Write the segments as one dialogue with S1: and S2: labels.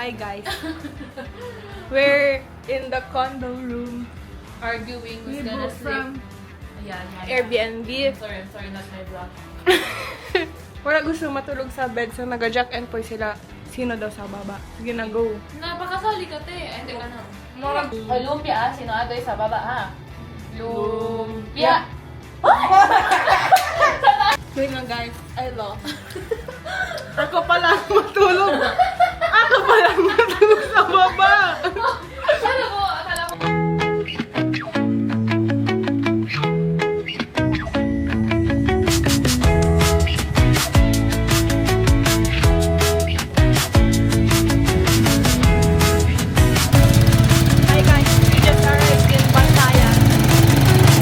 S1: Hi guys. We're in the condo room.
S2: Arguing
S1: We
S2: who's gonna
S1: booked
S2: sleep.
S1: from
S2: Ayan,
S1: Airbnb.
S2: I'm sorry, not my vlog.
S1: Wala gusto matulog sa bed, so nag-jack and poy sila. Sino daw sa baba? Sige na, go.
S2: Napakasali ka, te. Ay, teka na.
S1: Mga
S2: Lumpia, sino adoy sa baba, ha? Lumpia!
S1: Yun na guys, I love. Ako pala matulog. Ako pala matulog sa baba.
S2: Akala mo.
S1: Hi guys, we just arrived in Bantayan.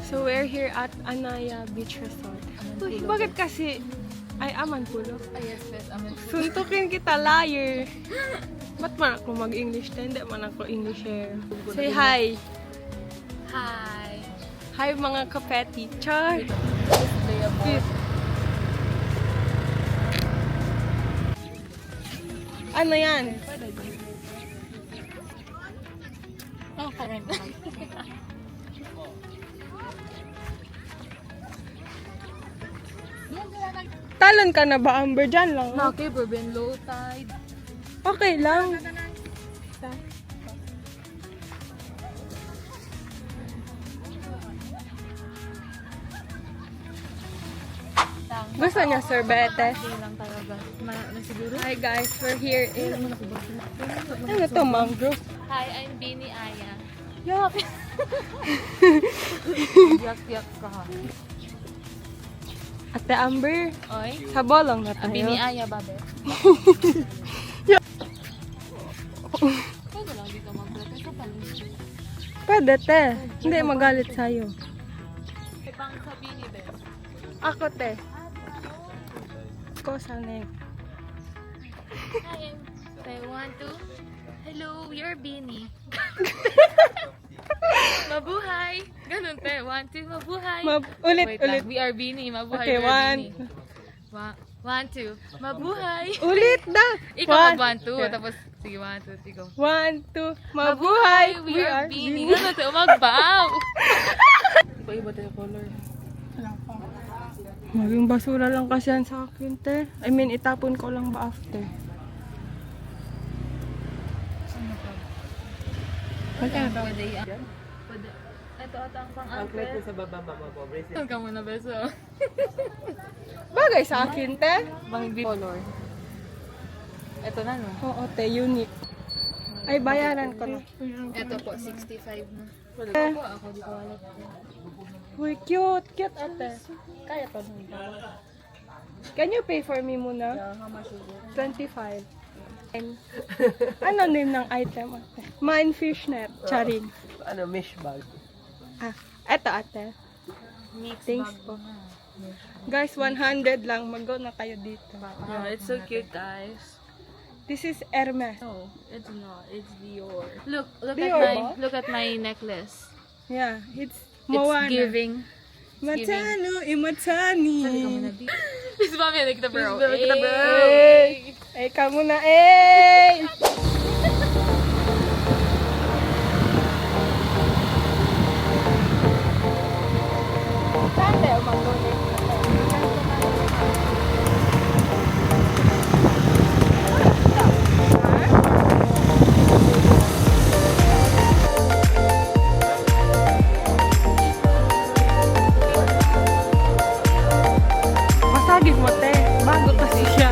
S1: So we're here at Anaya Beach Resort. Uy, bakit kasi ay Amanpulo?
S2: Ay, yes, amen.
S1: Suntukin kita, liar. Ba't man ako mag-English na? Hindi man ako Englisher. Say hi.
S2: Hi.
S1: Hi mga kapeti. Char.
S2: Play a ball.
S1: Ano yan?
S2: Oh, current naman.
S1: Talon ka na ba, Amber? Diyan lang. Oh.
S2: Okay, we've been low tide.
S1: Okay lang. Gusto niya sorbetes.
S2: Hindi lang talaga. Siguro.
S1: Hi guys, we're here in... Ano to, mangrove?
S2: Hi, I'm Bini Aya.
S1: Yuck.
S2: Yak-yak ka ha.
S1: Ate Amber,
S2: Oy,
S1: sa bolong na tayo.
S2: Bini Aya, babe. Pwede lang dito mag-protest ka pala.
S1: Pwede, te. Hindi magalit sa'yo.
S2: Ibang sa Bini, be.
S1: Ako, te. Ko, sanay.
S2: Hi, say 1, 2. Hello, we are Bini. Mabuhay! Ganun, te. 1, 2, mabuhay!
S1: Ulit,
S2: Wait
S1: ulit.
S2: lang, we are Bini. Mabuhay,
S1: Okay,
S2: we are
S1: one.
S2: Bini. 1, 2. Mabuhay!
S1: Ulit na.
S2: Ikaw mag 1, 2.
S1: Yeah.
S2: Tapos, sige, 1, 2, 3, go.
S1: 1, 2, mabuhay!
S2: We are Bini. Ganun, te. Umagbaw! Iba-iba tayo color.
S1: Maging basura lang kasi yan sa akin, te. I mean, itapon ko lang ba after?
S2: Pwede yan. Pwede. Ito ata ang pang-angklet.
S3: sa baba, mama, pobre siya.
S2: Huwag ka muna, beso.
S1: Bagay sa akin, te.
S2: Bang color. Ito na, no?
S1: Oo, te. Unique. Ay, bayaran ko na.
S2: Ito po, 65 na. Wala
S1: Eh.
S2: ko ako, di ko alam.
S1: Uy, cute. Cute, ate. Kaya pa nun. Can you pay for me muna?
S2: How much is it?
S1: 25. And, ano name ng item, ate? Mine fishnet. Charing.
S3: Ano, mesh bag.
S1: Ah, eto, ate. Thanks po. Guys, 100 lang. Mag-go na kayo dito.
S2: Yeah, it's so cute, guys.
S1: This is Hermes.
S2: No, it's not. It's Dior. Look
S1: Dior ba?
S2: look at my necklace.
S1: Yeah, it's
S2: It's
S1: Moana.
S2: giving.
S1: Matano, imatani.
S2: This is Mami, like the bro.
S1: Like the bro. Eh, kamu na, eh! Saan tayo mag-donate? Masagin mo, te. Bago kasi siya.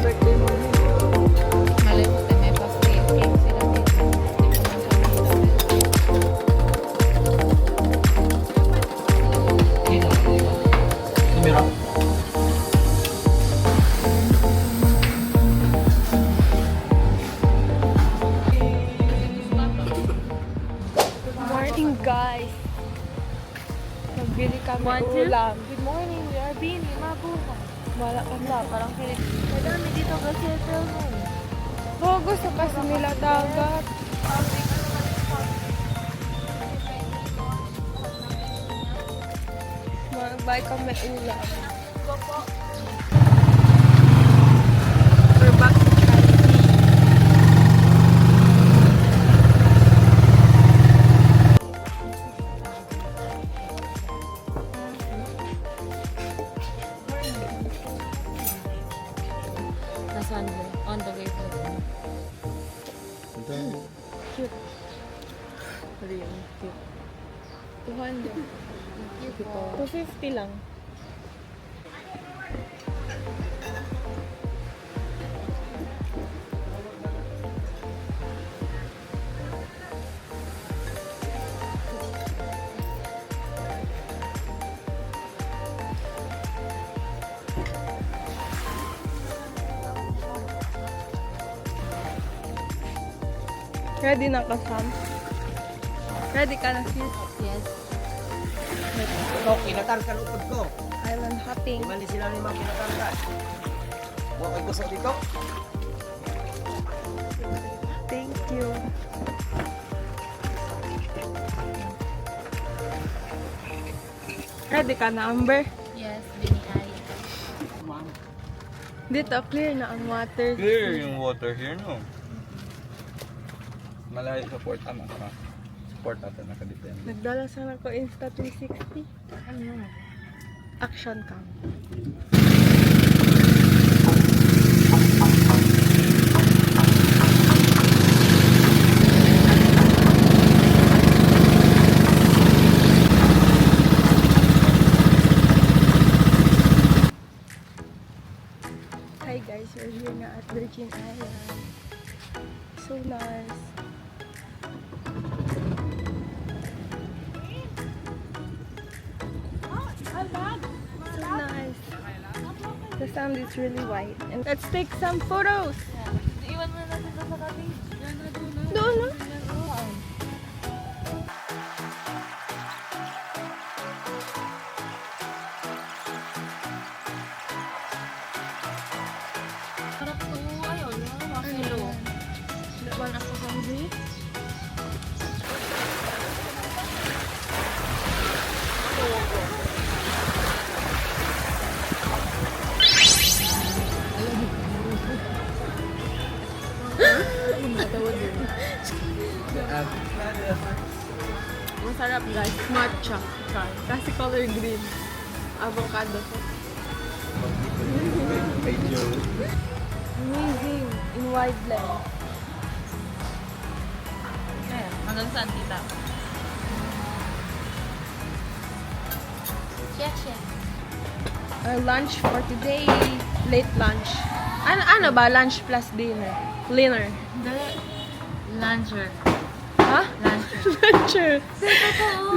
S1: Birthday mo.
S2: Malay mo, may pa-cake sila dito.
S3: Numero.
S1: Morning, guys. Nagbili kami ulam.
S2: Good morning, we are Bini. Mabuhay.
S1: Wala ka na.
S2: Parang kilig. Madami dito kasi hotel mo. Oh, gusto kasi nila dagat. Magbay kami ulam. We're back to Jollibee. Nasaan mo? On the way to cute. Really cute. 200. Cute ito. 250 lang. Ready na ka, Sam? Ready ka na, sis? Yes.
S3: Ito, kinatanggal upod ko.
S2: Island hopping.
S3: Mali sila ni mga kinatanggal. Huwag ko gusto dito.
S2: Thank you. Ready ka na, Amber?
S4: Yes, biniyaya.
S2: Dito, clear na ang water.
S5: Clear yung water here, no? Malayo sa port, ano ka? Port natin nakadepende.
S2: Nagdala sana ko Insta 360.
S4: Ano?
S2: Action cam. Hi guys, we're here na at Virgin Island. So nice. So nice. The sand is really white. And let's take some photos.
S4: Iwan mo na natin ito sa cottage.
S2: Doon, no?
S4: Sarap to. Ayaw, makakilo.
S2: Naman ako hungry. Masarap guys, matcha. Kasi color green. Avocado. Amazing. In wide length.
S4: Ayan, hanggang saan tita? Check.
S2: Our lunch for today, late lunch. Ano ba? Lunch plus dinner. Dinner.
S4: Luncher.
S2: Ha?
S4: Luncher.
S2: Luncher!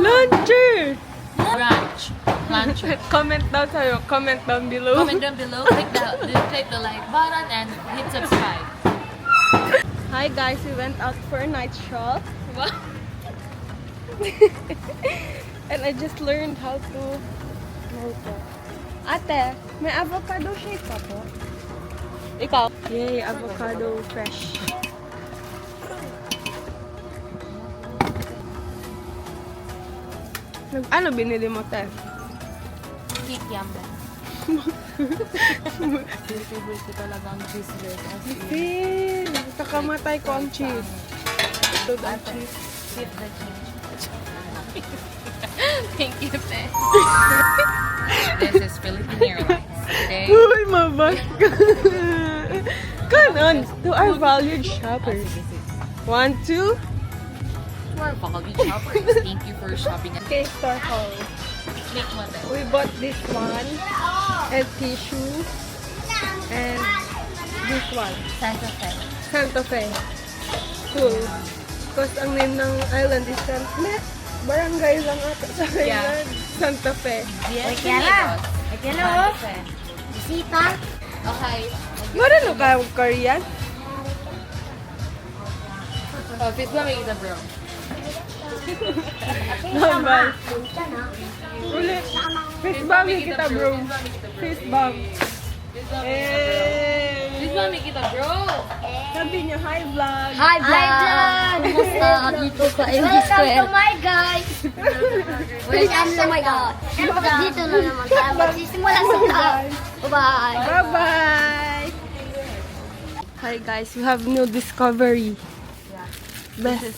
S2: Luncher!
S4: Brunch. Luncher.
S2: Comment down below.
S4: Comment down below, click the like button and hit subscribe.
S2: Hi guys, we went out for a night shop.
S4: What?
S2: And I just learned how to moto. Ate, may avocado shake pa po?
S4: Ikaw?
S2: Yay, avocado fresh. Ano binili mo, te?
S4: Kikiam ba? Favorite ko talaga ang cheese bread.
S2: Feel! Kakamatay ko ang cheese. Ito ang cheese.
S4: Sip the cheese. Thank you, Te. This is Philippine Airlines. Today,
S2: Uy, mabas ka. Kanon, to our valued shoppers. 1, 2.
S4: to our valued shoppers, thank you for shopping at
S2: Okay, store haul.
S4: Click mo, Te.
S2: We bought this one, and tissue, and this one,
S4: Santa Fe.
S2: Santa Fe. Cool. Because ang name ng island is Santa Barangay lang ata sa
S4: Yeah.
S2: island. Santa Fe.
S4: Yes,
S1: Kiara.
S4: Santa Fe.
S1: Bisita.
S4: Okay.
S2: Marunong ka Korean?
S4: Oh, fit ba may kita, bro?
S2: Normal. Ulit. Fist bump kita, bro. Fist bump.
S4: Fit ba may kita, bro?
S2: Eh.
S4: mami kita, bro.
S1: Sabi niya, hi vlog.
S6: Hi vlog! Kumusta? Dito sa MG Square. Welcome to my guys! Welcome to my God! Dito na naman tayo magsisimula sa vlog. Bye-bye!
S2: Bye-bye! Hi guys, we have new discovery. Best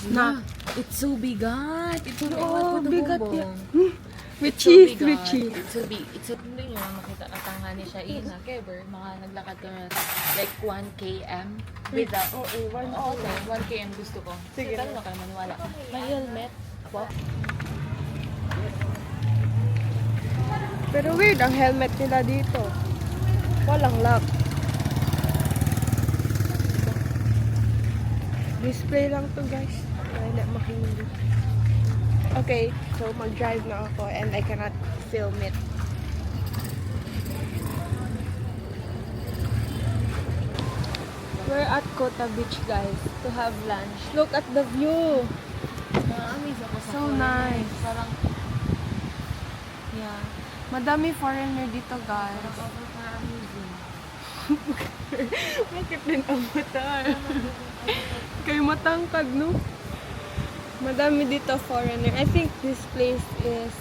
S2: snack.
S4: It's so bigat. It's so
S2: Oh, bigat
S4: yan.
S2: With cheese, with cheese.
S4: It's so big. It's so hindi nyo makita na tangani siya ina. Kever, mga naglakad ka na like 1 km without. Oo, 1 km gusto ko. Sige. Talo na kayo maniwala. May helmet. Wow.
S2: Pero weird ang helmet nila dito. Walang lock. Display lang to guys. Wala makinig. Okay, so mag-drive na ako and I cannot film it. We're at Kota Beach guys to have lunch. Look at the view.
S4: Na-amaze ako sa
S2: So
S4: foreigner.
S2: nice.
S4: Parang
S2: Yeah. Madami foreigner dito guys. Bakit din ang mata? Kay matangkad, no? Madami dito foreigner. I think this place is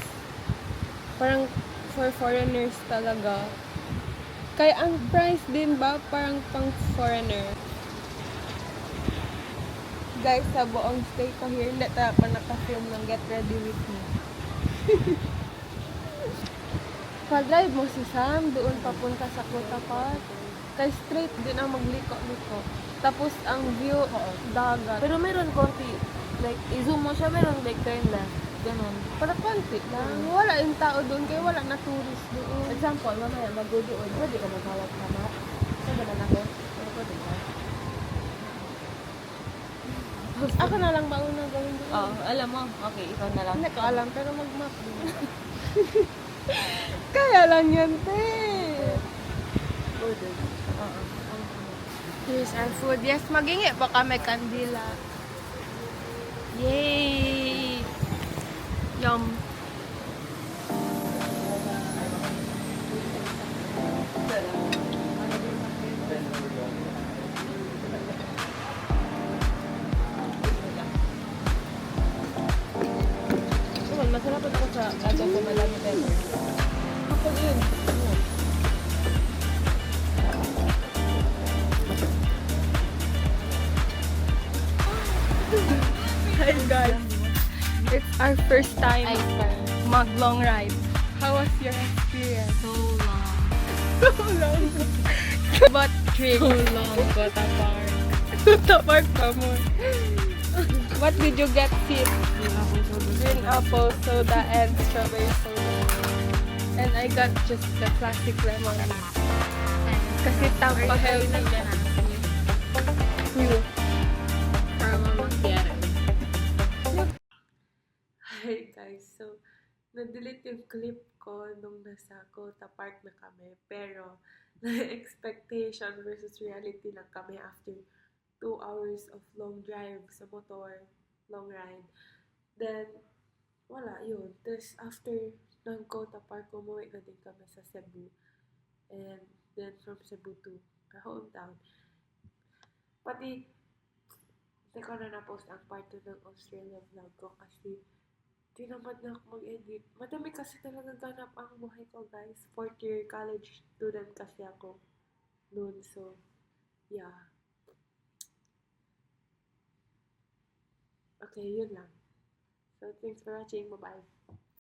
S2: parang for foreigners talaga. Kaya ang price din ba parang pang foreigner. Guys, sa buong stay ko here, hindi tayo pa naka-film ng Get Ready With Me. Pa-drive mo si Sam, doon papunta sa Kota Park. Kay straight din ang magliko-liko. Tapos ang view, dagat.
S4: Pero meron konti. Like, i-zoom mo siya, meron like turn left. Ganon.
S2: Para konti lang. Wala yung tao doon, kaya wala na tourist doon.
S4: Example, mamaya mag-doon. Pwede ka maghawak ka map. Saan ba na ako? Pero pwede ka.
S2: Ako na lang ba unang gawin doon?
S4: Oh, alam mo. Okay, ikaw na lang.
S2: Hindi ko alam, pero mag-map din. Kaya lang yan, te.
S4: Pwede.
S2: Here's our food. Yes, magingi pa kami kandila. Yay! Yum.
S4: Masarap ako sa agaw ko madami pepper.
S2: Ako din. Hi guys. It's our first time mag long ride. How was your experience?
S4: So long.
S2: So long. But trick.
S4: So long. Kota Park.
S2: Kota Park pa mo. What did you get, Sid? Green apple soda and strawberry soda. And I got just the classic lemon. Kasi tampa healthy. You.
S4: Para mamangkiyari.
S2: Hi guys, so na-delete yung clip ko nung nasa Kota Park na kami. Pero na-expectation versus reality lang kami after 2 hours of long drive sa motor, long ride. Then, wala, yun. Tapos, after ng Kota Park, umuwi na din kami sa Cebu. And then, from Cebu to our hometown. Pati, hindi ko na na-post ang part 2 ng Australia vlog ko kasi tinamad na ako mag-edit. Madami kasi talaga ganap ang buhay ko, guys. 4th year college student kasi ako noon. So, yeah. Okay, yun lang. So, thanks for watching. Bye-bye.